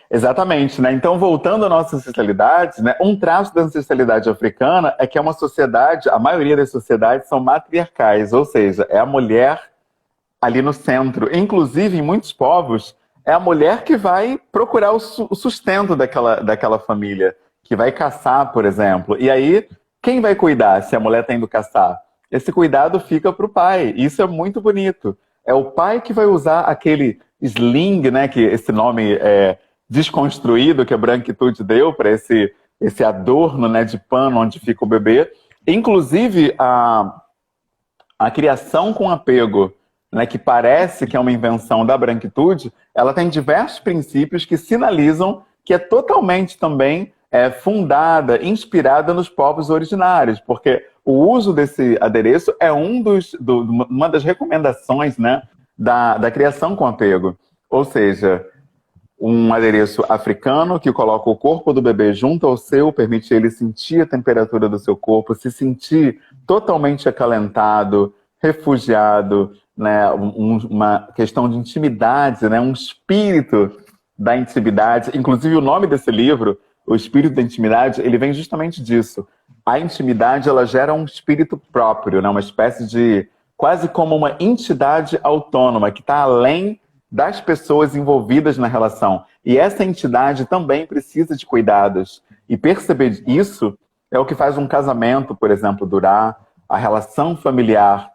Exatamente, né? Então, voltando à nossa ancestralidade, né? Um traço da ancestralidade africana é que é uma sociedade, a maioria das sociedades são matriarcais, ou seja, é a mulher ali no centro. Inclusive, em muitos povos, é a mulher que vai procurar o sustento daquela família, que vai caçar, por exemplo. E aí, quem vai cuidar se a mulher está indo caçar? Esse cuidado fica para o pai. Isso é muito bonito. É o pai que vai usar aquele sling, né? Que esse nome desconstruído que a branquitude deu para esse adorno, né, de pano onde fica o bebê. Inclusive, a criação com apego, né, que parece que é uma invenção da branquitude, ela tem diversos princípios que sinalizam que é totalmente também fundada, inspirada nos povos originários, porque o uso desse adereço é uma das recomendações, né, da criação com apego. Ou seja, um adereço africano que coloca o corpo do bebê junto ao seu, permite ele sentir a temperatura do seu corpo, se sentir totalmente acalentado, refugiado, né, uma questão de intimidade, né, um espírito da intimidade. Inclusive o nome desse livro, O Espírito da Intimidade, ele vem justamente disso. A intimidade, ela gera um espírito próprio, né, uma espécie de, quase como uma entidade autônoma, que está além das pessoas envolvidas na relação. E essa entidade também precisa de cuidados. E perceber isso é o que faz um casamento, por exemplo, durar, a relação familiar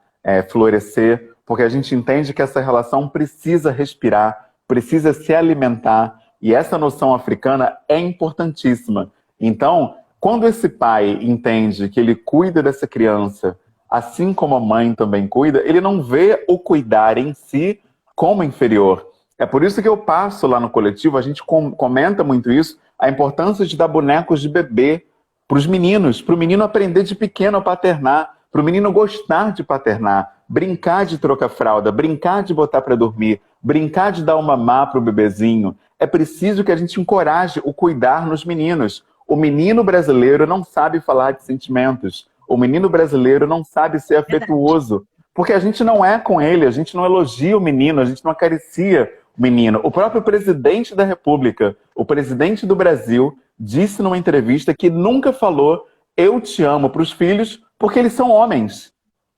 florescer, porque a gente entende que essa relação precisa respirar, precisa se alimentar, e essa noção africana é importantíssima. Então, quando esse pai entende que ele cuida dessa criança, assim como a mãe também cuida, ele não vê o cuidar em si como inferior. É por isso que eu passo lá no coletivo, a gente comenta muito isso, a importância de dar bonecos de bebê para os meninos, para o menino aprender de pequeno a paternar, para o menino gostar de paternar, brincar de trocar fralda, brincar de botar para dormir, brincar de dar uma mamá para o bebezinho. É preciso que a gente encoraje o cuidar nos meninos. O menino brasileiro não sabe falar de sentimentos. O menino brasileiro não sabe ser afetuoso. Porque a gente não é com ele, a gente não elogia o menino, a gente não acaricia o menino. O próprio presidente da República, o presidente do Brasil, disse numa entrevista que nunca falou "eu te amo" para os filhos, porque eles são homens.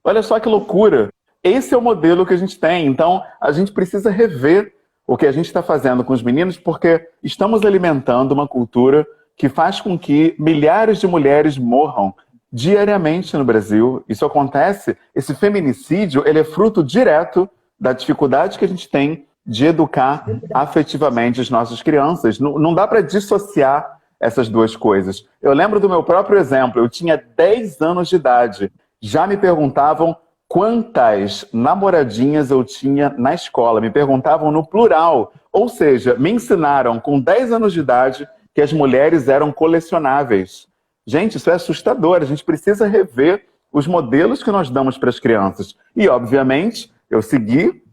Olha só que loucura. Esse é o modelo que a gente tem. Então, a gente precisa rever o que a gente está fazendo com os meninos, porque estamos alimentando uma cultura que faz com que milhares de mulheres morram diariamente no Brasil. Isso acontece, esse feminicídio, ele é fruto direto da dificuldade que a gente tem de educar afetivamente as nossas crianças. Não dá para dissociar essas duas coisas. Eu lembro do meu próprio exemplo, eu tinha 10 anos de idade, já me perguntavam quantas namoradinhas eu tinha na escola, me perguntavam no plural, ou seja, me ensinaram com 10 anos de idade que as mulheres eram colecionáveis. Gente, isso é assustador, a gente precisa rever os modelos que nós damos para as crianças. E, obviamente, eu segui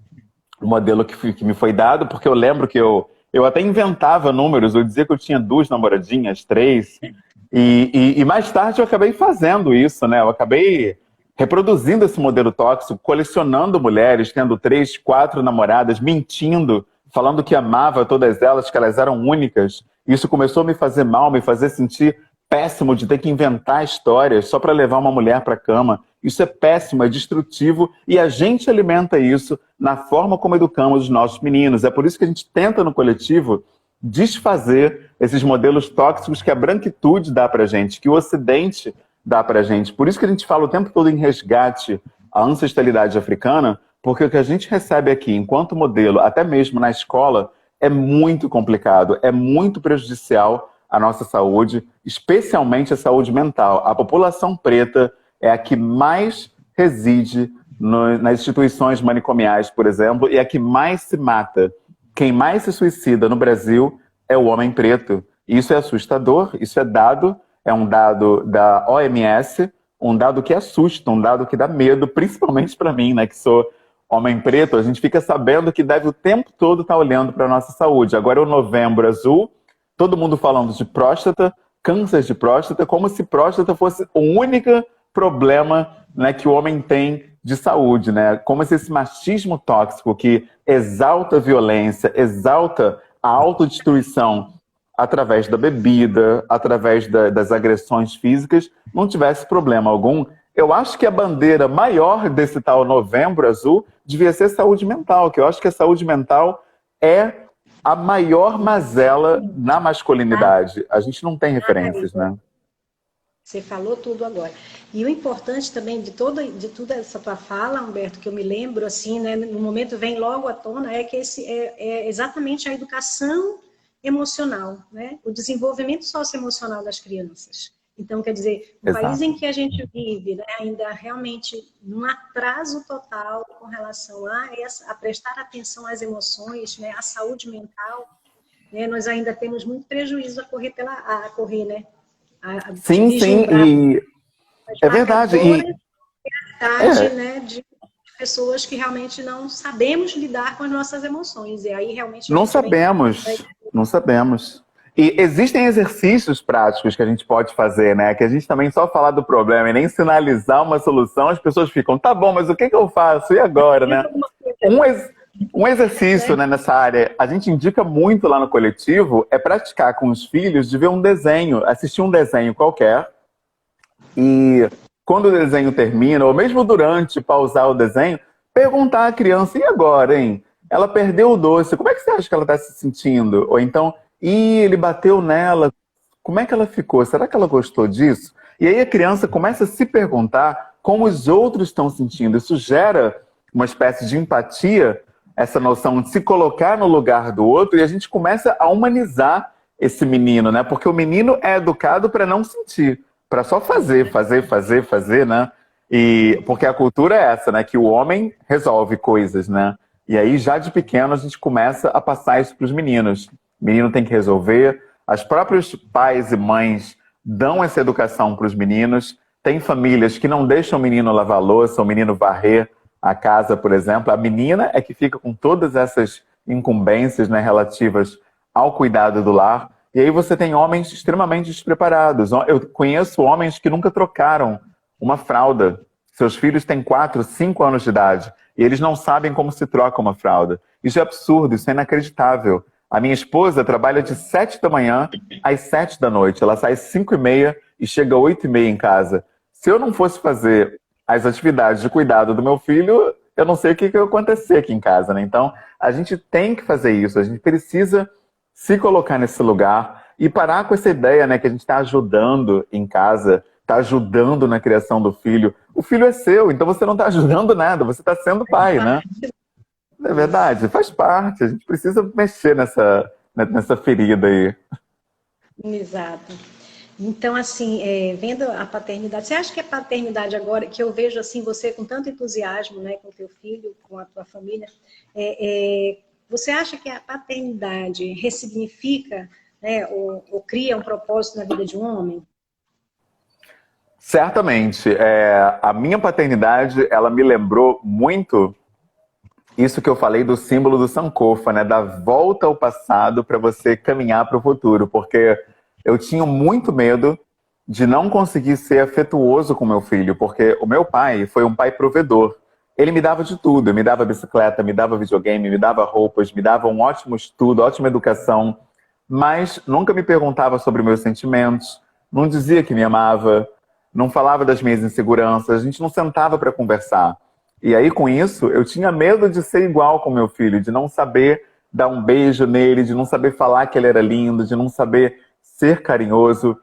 o modelo que me foi dado, porque eu lembro que eu até inventava números, eu dizia que eu tinha 2 namoradinhas, 3, e mais tarde eu acabei fazendo isso, né? Eu acabei reproduzindo esse modelo tóxico, colecionando mulheres, tendo 3, 4 namoradas, mentindo, falando que amava todas elas, que elas eram únicas. Isso começou a me fazer mal, me fazer sentir péssimo de ter que inventar histórias só para levar uma mulher para a cama. Isso é péssimo, é destrutivo, e a gente alimenta isso na forma como educamos os nossos meninos. É por isso que a gente tenta no coletivo desfazer esses modelos tóxicos que a branquitude dá para a gente, que o Ocidente dá para a gente. Por isso que a gente fala o tempo todo em resgate à ancestralidade africana, porque o que a gente recebe aqui enquanto modelo, até mesmo na escola, é muito complicado, é muito prejudicial à nossa saúde, especialmente a saúde mental. A população preta é a que mais reside nas instituições manicomiais, por exemplo, e a que mais se mata. Quem mais se suicida no Brasil é o homem preto. Isso é assustador, isso é um dado da OMS, um dado que assusta, um dado que dá medo, principalmente para mim, né, que sou homem preto. A gente fica sabendo que deve o tempo todo estar olhando para a nossa saúde. Agora é o Novembro Azul, todo mundo falando de próstata, câncer de próstata, como se próstata fosse o único problema, né, que o homem tem de saúde, né? Como se esse machismo tóxico que exalta a violência, exalta a autodestruição através da bebida, através das agressões físicas, não tivesse problema algum. Eu acho que a bandeira maior desse tal Novembro Azul devia ser saúde mental, que eu acho que a saúde mental é a maior mazela na masculinidade. A gente não tem referências, né? Você falou tudo agora. E o importante também de toda essa tua fala, Humberto, que eu me lembro, assim, né, no momento vem logo à tona, é que é exatamente a educação emocional, né? O desenvolvimento socioemocional das crianças. Então, quer dizer, o país em que a gente vive, né, ainda realmente num atraso total com relação a prestar atenção às emoções, né, à saúde mental, né, nós ainda temos muito prejuízo a correr, né? Sim, e é verdade. Né, de pessoas que realmente não sabemos lidar com as nossas emoções. E aí realmente não sabemos. E existem exercícios práticos que a gente pode fazer, né? Que a gente também só falar do problema e nem sinalizar uma solução, as pessoas ficam, tá bom, mas o que eu faço? E agora, né? Um exercício, né, nessa área, a gente indica muito lá no coletivo, é praticar com os filhos de ver um desenho, assistir um desenho qualquer, e quando o desenho termina, ou mesmo durante, pausar o desenho, perguntar à criança, e agora, hein? Ela perdeu o doce, como é que você acha que ela está se sentindo? Ou então, ele bateu nela, como é que ela ficou? Será que ela gostou disso? E aí a criança começa a se perguntar como os outros estão sentindo. Isso gera uma espécie de empatia, essa noção de se colocar no lugar do outro, e a gente começa a humanizar esse menino, né? Porque o menino é educado para não sentir, para só fazer, né? E porque a cultura é essa, né? Que o homem resolve coisas, né? E aí, já de pequeno, a gente começa a passar isso para os meninos. O menino tem que resolver. Os próprios pais e mães dão essa educação para os meninos. Tem famílias que não deixam o menino lavar a louça, o menino varrer a casa, por exemplo. A menina é que fica com todas essas incumbências, né, relativas ao cuidado do lar. E aí você tem homens extremamente despreparados. Eu conheço homens que nunca trocaram uma fralda. Seus filhos têm 4, 5 anos de idade e eles não sabem como se troca uma fralda. Isso é absurdo, isso é inacreditável. A minha esposa trabalha de 7 da manhã às 7 da noite. Ela sai às 5h30 e chega às 8h30 em casa. Se eu não fosse fazer as atividades de cuidado do meu filho, eu não sei o que ia acontecer aqui em casa, né? Então, a gente tem que fazer isso. A gente precisa se colocar nesse lugar e parar com essa ideia, né, que a gente está ajudando em casa, está ajudando na criação do filho. O filho é seu, então você não está ajudando nada, você está sendo pai, né? É verdade, faz parte. A gente precisa mexer nessa ferida aí. Exato. Então, assim, vendo a paternidade, você acha que a paternidade agora, que eu vejo assim você com tanto entusiasmo, né, com o teu filho, com a tua família, você acha que a paternidade ressignifica, né, ou cria um propósito na vida de um homem? Certamente. A minha paternidade, ela me lembrou muito isso que eu falei do símbolo do Sankofa, né, da volta ao passado para você caminhar para o futuro, porque eu tinha muito medo de não conseguir ser afetuoso com meu filho, porque o meu pai foi um pai provedor. Ele me dava de tudo, me dava bicicleta, me dava videogame, me dava roupas, me dava um ótimo estudo, ótima educação, mas nunca me perguntava sobre meus sentimentos, não dizia que me amava, não falava das minhas inseguranças, a gente não sentava para conversar. E aí, com isso, eu tinha medo de ser igual com meu filho, de não saber dar um beijo nele, de não saber falar que ele era lindo, de não saber ser carinhoso.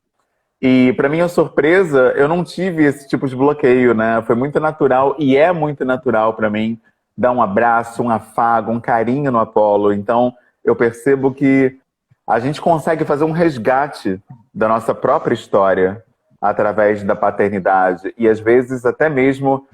E, para minha surpresa, eu não tive esse tipo de bloqueio, né? Foi muito natural e é muito natural para mim dar um abraço, um afago, um carinho no Apolo. Então, eu percebo que a gente consegue fazer um resgate da nossa própria história através da paternidade e, às vezes, até mesmo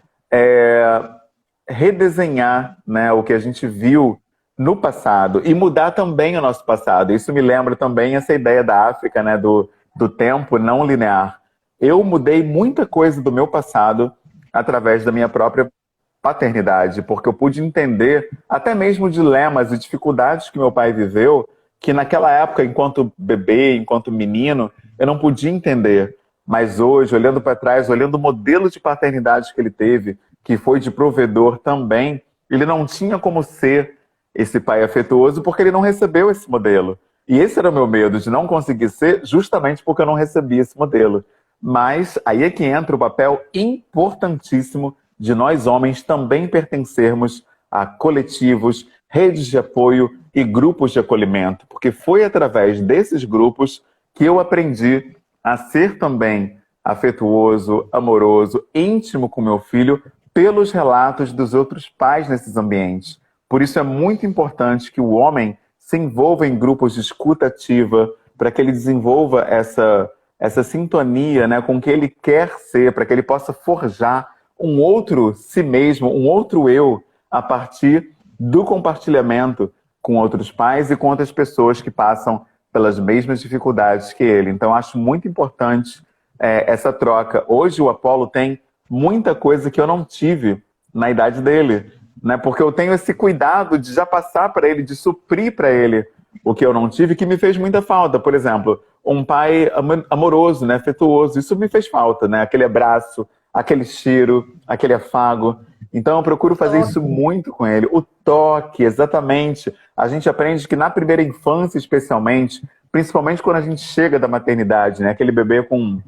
redesenhar, né, o que a gente viu no passado e mudar também o nosso passado. Isso me lembra também essa ideia da África, né, do tempo não linear. Eu mudei muita coisa do meu passado através da minha própria paternidade, porque eu pude entender até mesmo dilemas e dificuldades que meu pai viveu, que naquela época, enquanto bebê, enquanto menino, eu não podia entender. Mas hoje, olhando para trás, olhando o modelo de paternidade que ele teve, que foi de provedor também, ele não tinha como ser esse pai afetuoso porque ele não recebeu esse modelo. E esse era o meu medo, de não conseguir ser justamente porque eu não recebi esse modelo. Mas aí é que entra o papel importantíssimo de nós homens também pertencermos a coletivos, redes de apoio e grupos de acolhimento. Porque foi através desses grupos que eu aprendi a ser também afetuoso, amoroso, íntimo com meu filho, pelos relatos dos outros pais nesses ambientes. Por isso é muito importante que o homem se envolva em grupos de escuta ativa, para que ele desenvolva essa sintonia, né, com o que ele quer ser, para que ele possa forjar um outro si mesmo, um outro eu, a partir do compartilhamento com outros pais e com outras pessoas que passam pelas mesmas dificuldades que ele. Então, acho muito importante essa troca. Hoje, o Apolo tem muita coisa que eu não tive na idade dele, né? Porque eu tenho esse cuidado de já passar para ele, de suprir para ele o que eu não tive, que me fez muita falta. Por exemplo, um pai amoroso, né? Afetuoso. Isso me fez falta, né? Aquele abraço, aquele cheiro, aquele afago. Então, eu procuro fazer isso muito com ele. O toque, exatamente. A gente aprende que na primeira infância, especialmente, principalmente quando a gente chega da maternidade, né? Aquele bebê com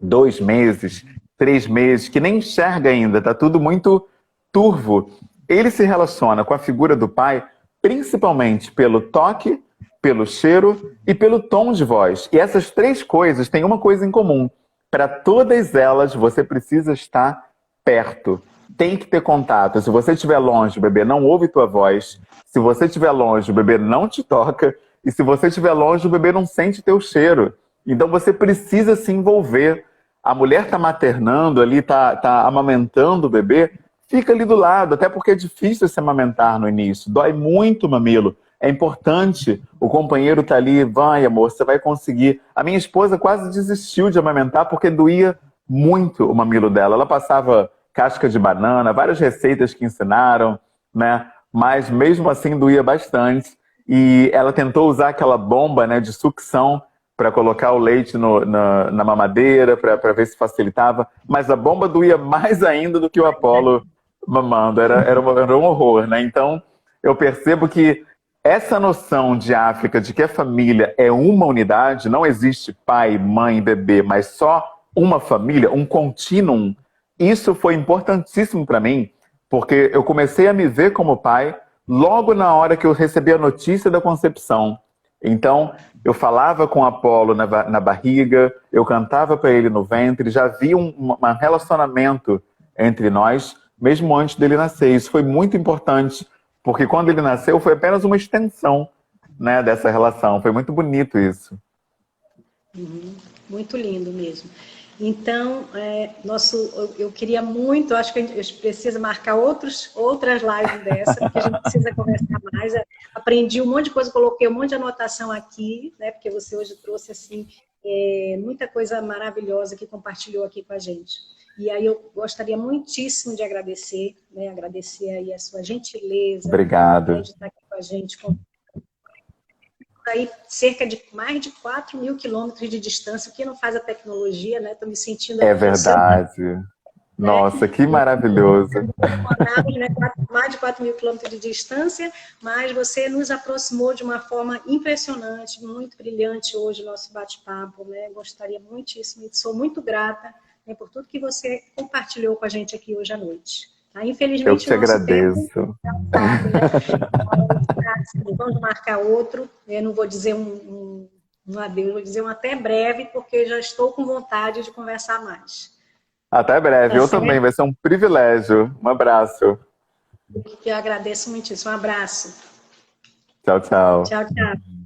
2 meses, 3 meses, que nem enxerga ainda, tá tudo muito turvo. Ele se relaciona com a figura do pai principalmente pelo toque, pelo cheiro e pelo tom de voz. E essas 3 coisas têm uma coisa em comum. para todas elas, você precisa estar perto. Tem que ter contato. Se você estiver longe, o bebê não ouve tua voz. Se você estiver longe, o bebê não te toca. E se você estiver longe, o bebê não sente teu cheiro. Então você precisa se envolver. A mulher está maternando ali, tá amamentando o bebê, fica ali do lado, até porque é difícil se amamentar no início. Dói muito o mamilo. É importante, o companheiro tá ali, vai amor, você vai conseguir. A minha esposa quase desistiu de amamentar porque doía muito o mamilo dela. Ela passava casca de banana, várias receitas que ensinaram, né? Mas mesmo assim doía bastante. E ela tentou usar aquela bomba, né, de sucção para colocar o leite na mamadeira, para ver se facilitava. Mas a bomba doía mais ainda do que o Apolo mamando. Era um horror, né? Então, eu percebo que essa noção de África, de que a família é uma unidade, não existe pai, mãe, bebê, mas só uma família, um contínuo, isso foi importantíssimo para mim, porque eu comecei a me ver como pai logo na hora que eu recebi a notícia da concepção. Então, eu falava com o Apolo na barriga, eu cantava para ele no ventre, já havia um relacionamento entre nós, mesmo antes dele nascer. Isso foi muito importante, porque quando ele nasceu foi apenas uma extensão, né, dessa relação. Foi muito bonito isso. Muito lindo mesmo. Então, eu queria muito, acho que a gente precisa marcar outras lives dessa, porque a gente precisa conversar mais. Aprendi um monte de coisa, coloquei um monte de anotação aqui, né, porque você hoje trouxe assim, muita coisa maravilhosa que compartilhou aqui com a gente. E aí eu gostaria muitíssimo de agradecer, né, agradecer aí a sua gentileza. Obrigado. Né, de estar aqui com a gente, aí cerca de mais de 4.000 quilômetros de distância, o que não faz a tecnologia, né? Estou me sentindo... É verdade. Nossa, que maravilhoso. Né? Mais de 4.000 quilômetros de distância, mas você nos aproximou de uma forma impressionante, muito brilhante hoje o nosso bate-papo, né? Gostaria muitíssimo, sou muito grata, né, por tudo que você compartilhou com a gente aqui hoje à noite. Tá? Infelizmente, eu te agradeço. Vamos marcar outro. Eu não vou dizer um adeus, vou dizer um até breve, porque já estou com vontade de conversar mais. Até breve. Tá eu certo? também, vai ser um privilégio. Um abraço. Eu agradeço muitíssimo. Um abraço. Tchau, tchau. Tchau, tchau.